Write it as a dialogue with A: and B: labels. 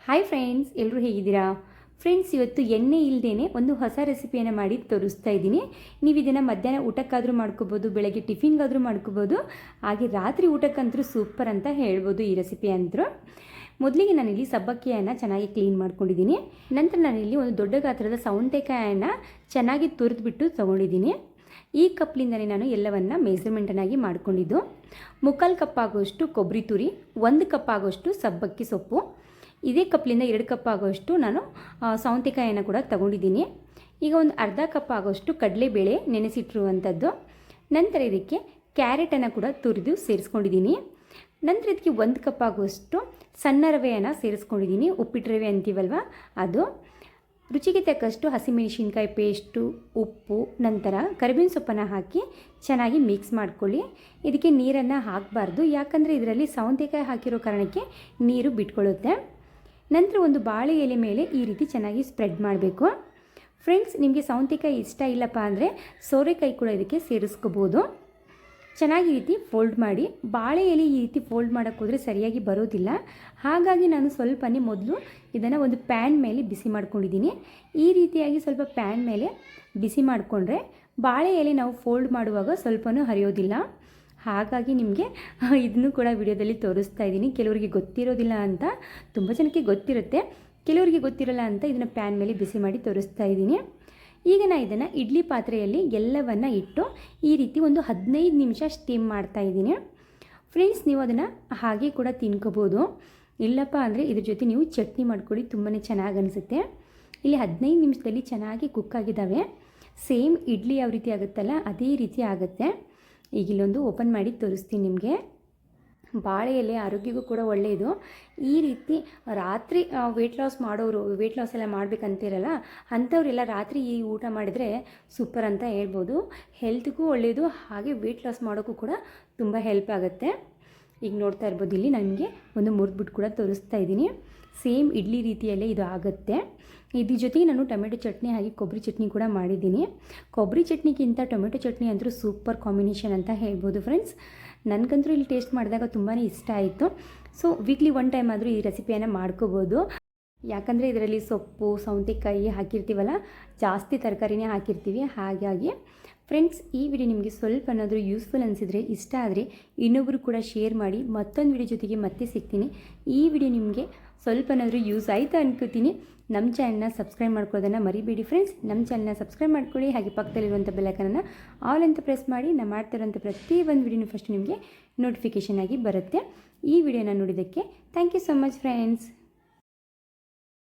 A: Hi friends, ಎಲ್ಲರೂ ಹೇಗಿದ್ದೀರಾ? Friends, ಇವತ್ತು ಎಣ್ಣೆ ಇಲ್ಲದೇ ಒಂದು ಹೊಸ ರೆಸಿಪಿಯನ್ನು ಮಾಡಿ ತೋರಿಸ್ತಾ ಇದ್ದೀನಿ. ನೀವು ಇದನ್ನು ಮಧ್ಯಾಹ್ನ ಊಟಕ್ಕಾದರೂ ಮಾಡ್ಕೋಬೋದು, ಬೆಳಗ್ಗೆ ಟಿಫಿನ್ಗಾದರೂ ಮಾಡ್ಕೋಬೋದು, ಹಾಗೆ ರಾತ್ರಿ ಊಟಕ್ಕಂತೂ ಸೂಪರ್ ಅಂತ ಹೇಳ್ಬೋದು ಈ ರೆಸಿಪಿ ಅಂತೂ. ಮೊದಲಿಗೆ ನಾನಿಲ್ಲಿ ಸಬ್ಬಕ್ಕಿಯನ್ನು ಚೆನ್ನಾಗಿ ಕ್ಲೀನ್ ಮಾಡ್ಕೊಂಡಿದ್ದೀನಿ. ನಂತರ ನಾನಿಲ್ಲಿ ಒಂದು ದೊಡ್ಡ ಗಾತ್ರದ ಸೌಂತೆಕಾಯನ್ನು ಚೆನ್ನಾಗಿ ತುರಿದ್ಬಿಟ್ಟು ತೊಗೊಂಡಿದ್ದೀನಿ. ಈ ಕಪ್ಲಿಂದಲೇ ನಾನು ಎಲ್ಲವನ್ನು ಮೆಜರ್ಮೆಂಟನ್ನಾಗಿ ಮಾಡ್ಕೊಂಡಿದ್ದು. 3/4 ಕಪ್ ಆಗೋಷ್ಟು ಕೊಬ್ಬರಿ ತುರಿ, 1 ಕಪ್ ಆಗೋಷ್ಟು ಸಬ್ಬಕ್ಕಿ ಸೊಪ್ಪು, ಇದೇ ಕಪ್ಲಿಂದ 2 ಕಪ್ ಆಗೋಷ್ಟು ನಾನು ಸೌಂತೆಕಾಯನ್ನು ಕೂಡ ತಗೊಂಡಿದ್ದೀನಿ. ಈಗ ಒಂದು ಅರ್ಧ ಕಪ್ ಆಗೋಷ್ಟು ಕಡಲೆಬೇಳೆ ನೆನೆಸಿಟ್ಟಿರುವಂಥದ್ದು. ನಂತರ ಇದಕ್ಕೆ ಕ್ಯಾರೆಟನ್ನು ಕೂಡ ತುರಿದು ಸೇರಿಸ್ಕೊಂಡಿದ್ದೀನಿ. ನಂತರ ಇದಕ್ಕೆ 1 ಕಪ್ ಆಗೋಷ್ಟು ಸಣ್ಣ ರವೆಯನ್ನು ಸೇರಿಸ್ಕೊಂಡಿದ್ದೀನಿ. ಉಪ್ಪಿಟ್ಟು ರವೆ ಅಂತೀವಲ್ವ ಅದು. ರುಚಿಗೆ ತಕ್ಕಷ್ಟು ಹಸಿಮೆಣಸಿನ್ಕಾಯಿ ಪೇಸ್ಟು, ಉಪ್ಪು, ನಂತರ ಕರಿಬೇವಿನ ಸೊಪ್ಪನ್ನು ಹಾಕಿ ಚೆನ್ನಾಗಿ ಮಿಕ್ಸ್ ಮಾಡ್ಕೊಳ್ಳಿ. ಇದಕ್ಕೆ ನೀರನ್ನು ಹಾಕಬಾರ್ದು, ಯಾಕಂದರೆ ಇದರಲ್ಲಿ ಸೌಂತೆಕಾಯಿ ಹಾಕಿರೋ ಕಾರಣಕ್ಕೆ ನೀರು ಬಿಟ್ಕೊಳ್ಳುತ್ತೆ. ನಂತರ ಒಂದು ಬಾಳೆ ಎಲೆ ಮೇಲೆ ಈ ರೀತಿ ಚೆನ್ನಾಗಿ ಸ್ಪ್ರೆಡ್ ಮಾಡಬೇಕು. ಫ್ರೆಂಡ್ಸ್, ನಿಮಗೆ ಸೌಂತೆಕಾಯಿ ಇಷ್ಟ ಇಲ್ಲಪ್ಪ ಅಂದರೆ ಸೋರೆಕಾಯಿ ಕೂಡ ಇದಕ್ಕೆ ಸೇರಿಸ್ಕೋಬೋದು. ಚೆನ್ನಾಗಿ ಈ ರೀತಿ ಫೋಲ್ಡ್ ಮಾಡಿ. ಬಾಳೆ ಎಲೆ ಈ ರೀತಿ ಫೋಲ್ಡ್ ಮಾಡೋಕ್ಕೆ ಹೋದರೆ ಸರಿಯಾಗಿ ಬರೋದಿಲ್ಲ. ಹಾಗಾಗಿ ನಾನು ಸ್ವಲ್ಪನೇ ಮೊದಲು ಇದನ್ನು ಒಂದು ಪ್ಯಾನ್ ಮೇಲೆ ಬಿಸಿ ಮಾಡ್ಕೊಂಡಿದ್ದೀನಿ. ಈ ರೀತಿಯಾಗಿ ಸ್ವಲ್ಪ ಪ್ಯಾನ್ ಮೇಲೆ ಬಿಸಿ ಮಾಡಿಕೊಂಡ್ರೆ ಬಾಳೆ ಎಲೆ ನಾವು ಫೋಲ್ಡ್ ಮಾಡುವಾಗ ಸ್ವಲ್ಪನೂ ಹರಿಯೋದಿಲ್ಲ. ಹಾಗಾಗಿ ನಿಮಗೆ ಇದನ್ನು ಕೂಡ ವಿಡಿಯೋದಲ್ಲಿ ತೋರಿಸ್ತಾ ಇದ್ದೀನಿ. ಕೆಲವರಿಗೆ ಗೊತ್ತಿರೋದಿಲ್ಲ ಅಂತ, ತುಂಬ ಜನಕ್ಕೆ ಗೊತ್ತಿರುತ್ತೆ, ಕೆಲವರಿಗೆ ಗೊತ್ತಿರೋಲ್ಲ ಅಂತ ಇದನ್ನು ಪ್ಯಾನ್ ಮೇಲೆ ಬಿಸಿ ಮಾಡಿ ತೋರಿಸ್ತಾ ಇದ್ದೀನಿ. ಈಗ ನಾನು ಇದನ್ನು ಇಡ್ಲಿ ಪಾತ್ರೆಯಲ್ಲಿ ಎಲ್ಲವನ್ನು ಇಟ್ಟು ಈ ರೀತಿ ಒಂದು 15 ನಿಮಿಷ ಸ್ಟೀಮ್ ಮಾಡ್ತಾ ಇದ್ದೀನಿ. ಫ್ರೆಂಡ್ಸ್, ನೀವು ಅದನ್ನು ಹಾಗೆ ಕೂಡ ತಿನ್ಕೋಬೋದು. ಇಲ್ಲಪ್ಪ ಅಂದರೆ ಇದ್ರ ಜೊತೆ ನೀವು ಚಟ್ನಿ ಮಾಡ್ಕೊಳ್ಳಿ, ತುಂಬಾ ಚೆನ್ನಾಗಿ ಅನಿಸುತ್ತೆ. ಇಲ್ಲಿ 15 ನಿಮಿಷದಲ್ಲಿ ಚೆನ್ನಾಗಿ ಕುಕ್ ಆಗಿದ್ದಾವೆ. ಸೇಮ್ ಇಡ್ಲಿ ಯಾವ ರೀತಿ ಆಗುತ್ತಲ್ಲ ಅದೇ ರೀತಿ ಆಗುತ್ತೆ. ಈಗ ಇಲ್ಲೊಂದು ಓಪನ್ ಮಾಡಿ ತೋರಿಸ್ತೀನಿ ನಿಮಗೆ. ಬಾಳೆ ಎಲೆ ಆರೋಗ್ಯಕ್ಕೂ ಕೂಡ ಒಳ್ಳೆಯದು. ಈ ರೀತಿ ರಾತ್ರಿ ವೆಯ್ಟ್ ಲಾಸ್ ಮಾಡೋರು, ವೆಯ್ಟ್ ಲಾಸ್ ಎಲ್ಲ ಮಾಡಬೇಕಂತಿರಲ್ಲ ಅಂಥವರೆಲ್ಲ ರಾತ್ರಿ ಈ ಊಟ ಮಾಡಿದರೆ ಸೂಪರ್ ಅಂತ ಹೇಳ್ಬೋದು. ಹೆಲ್ತ್ಗೂ ಒಳ್ಳೆಯದು, ಹಾಗೆ ವೆಯ್ಟ್ ಲಾಸ್ ಮಾಡೋಕ್ಕೂ ಕೂಡ ತುಂಬ ಹೆಲ್ಪ್ ಆಗುತ್ತೆ. ಈಗ ನೋಡ್ತಾ ಇರ್ಬೋದು, ಇಲ್ಲಿ ನನಗೆ ಒಂದು ಮುರಿದ್ಬಿಟ್ಟು ಕೂಡ ತೋರಿಸ್ತಾ ಇದ್ದೀನಿ. ಸೇಮ್ ಇಡ್ಲಿ ರೀತಿಯಲ್ಲೇ ಇದು ಆಗುತ್ತೆ. ಇದ್ರ ಜೊತೆಗೆ ನಾನು ಟೊಮೆಟೊ ಚಟ್ನಿ ಹಾಗೆ ಕೊಬ್ಬರಿ ಚಟ್ನಿ ಕೂಡ ಮಾಡಿದ್ದೀನಿ. ಕೊಬ್ಬರಿ ಚಟ್ನಿಗಿಂತ ಟೊಮೆಟೊ ಚಟ್ನಿ ಅಂತೂ ಸೂಪರ್ ಕಾಂಬಿನೇಷನ್ ಅಂತ ಹೇಳ್ಬೋದು ಫ್ರೆಂಡ್ಸ್. ನನಗಂತೂ ಇಲ್ಲಿ ಟೇಸ್ಟ್ ಮಾಡಿದಾಗ ತುಂಬಾ ಇಷ್ಟ ಆಯಿತು. ಸೊ ವೀಕ್ಲಿ 1 ಟೈಮ್ ಆದರೂ ಈ ರೆಸಿಪಿಯನ್ನು ಮಾಡ್ಕೋಬೋದು. ಯಾಕಂದರೆ ಇದರಲ್ಲಿ ಸೊಪ್ಪು, ಸೌಂತೆಕಾಯಿ ಹಾಕಿರ್ತೀವಲ್ಲ, ಜಾಸ್ತಿ ತರಕಾರಿನೇ ಹಾಕಿರ್ತೀವಿ. ಹಾಗಾಗಿ ಫ್ರೆಂಡ್ಸ್, ಈ ವಿಡಿಯೋ ನಿಮಗೆ ಸ್ವಲ್ಪ ಏನಾದರೂ ಯೂಸ್ಫುಲ್ ಅನಿಸಿದರೆ, ಇಷ್ಟ ಆದರೆ ಇನ್ನೊಬ್ಬರು ಕೂಡ ಶೇರ್ ಮಾಡಿ. ಮತ್ತೊಂದು ವಿಡಿಯೋ ಜೊತೆಗೆ ಮತ್ತೆ ಸಿಗ್ತೀನಿ. ಈ ವಿಡಿಯೋ ನಿಮಗೆ ಸ್ವಲ್ಪ ಏನಾದರೂ ಯೂಸ್ ಆಯಿತು ಅನ್ಕೋತೀನಿ. ನಮ್ಮ ಚಾನಲ್ನ ಸಬ್ಸ್ಕ್ರೈಬ್ ಮಾಡ್ಕೊಳ್ಳೋದನ್ನು ಮರಿಬೇಡಿ ಫ್ರೆಂಡ್ಸ್. ನಮ್ಮ ಚಾನಲ್ನ ಸಬ್ಸ್ಕ್ರೈಬ್ ಮಾಡ್ಕೊಳ್ಳಿ, ಹಾಗೆ ಪಕ್ಕದಲ್ಲಿರುವಂಥ ಬೆಲ್ಲೈಕನನ್ನು ಆಲ್ ಅಂತ ಪ್ರೆಸ್ ಮಾಡಿ. ನಾನು ಮಾಡ್ತಿರೋಂಥ ಪ್ರತಿಯೊಂದು ವಿಡಿಯೋನೂ ಫಸ್ಟ್ ನಿಮಗೆ ನೋಟಿಫಿಕೇಷನ್ ಆಗಿ ಬರುತ್ತೆ. ಈ ವಿಡಿಯೋನ ನೋಡಿದ್ದಕ್ಕೆ thank you so much friends.